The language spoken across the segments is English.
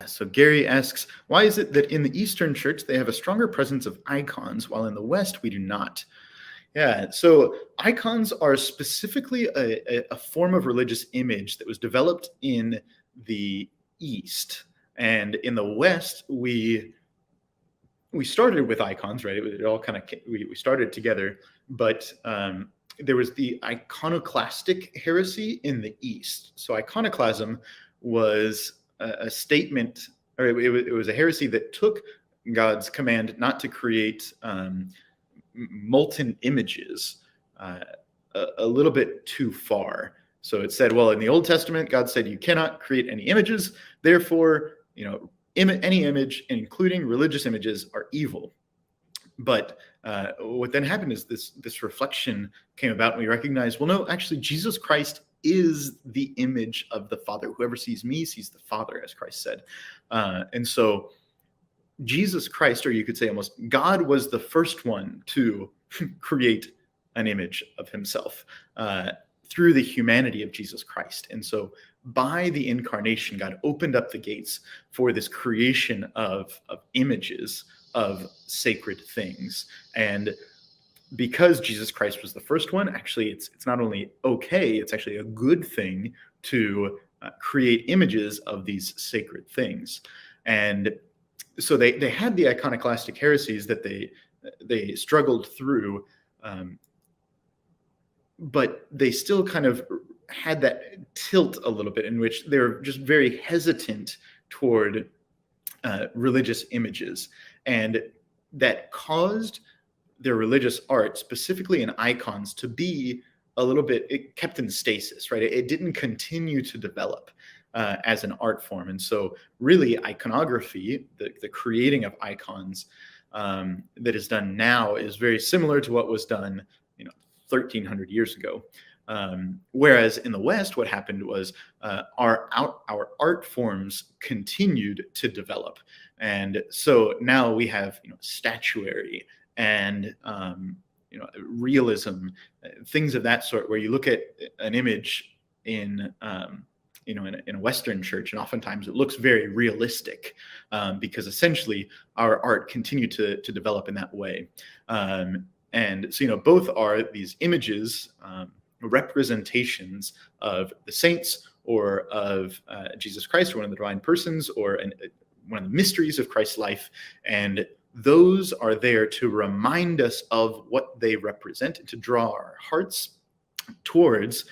So Gary asks, why is it that in the Eastern Church they have a stronger presence of icons, while in the West we do not? Yeah, so icons are specifically a form of religious image that was developed in the East. And in the West, we started with icons, right? It all kind of we started together, but there was the iconoclastic heresy in the East. So iconoclasm was a statement, or it was a heresy that took God's command not to create molten images uh, a little bit too far. So it said, well, in the Old Testament, God said you cannot create any images. Therefore, any image, including religious images, are evil. But what then happened is this reflection came about, and we recognized, well, no, actually, Jesus Christ is the image of the Father. Whoever sees me sees the Father, as Christ said. And so Jesus Christ, or you could say almost God, was the first one to create an image of himself through the humanity of Jesus Christ. And so by the incarnation, God opened up the gates for this creation of images of sacred things. And because Jesus Christ was the first one, actually, it's not only okay, it's actually a good thing to create images of these sacred things. And so they had the iconoclastic heresies that they struggled through, but they still kind of had that tilt a little bit in which they're just very hesitant toward religious images, and that caused their religious art, specifically in icons, to be a little bit, it kept in stasis, right? It didn't continue to develop as an art form. And so really iconography, the creating of icons that is done now, is very similar to what was done 1,300 years ago. Whereas in the West, what happened was our art forms continued to develop. And so now we have statuary and realism, things of that sort, where you look at an image in in a Western church, and oftentimes it looks very realistic because essentially our art continued to develop in that way. And so both are these images, representations of the saints, or of Jesus Christ, or one of the divine persons, or one of the mysteries of Christ's life. And those are there to remind us of what they represent, and to draw our hearts towards,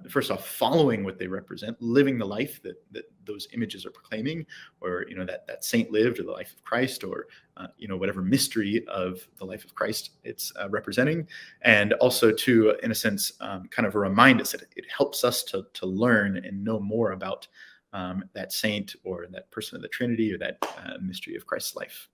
first off, following what they represent, living the life that those images are proclaiming, or that saint lived, or the life of Christ, or whatever mystery of the life of Christ it's representing. And also to, in a sense, kind of remind us that it helps us to learn and know more about that saint, or that person of the Trinity, or that mystery of Christ's life.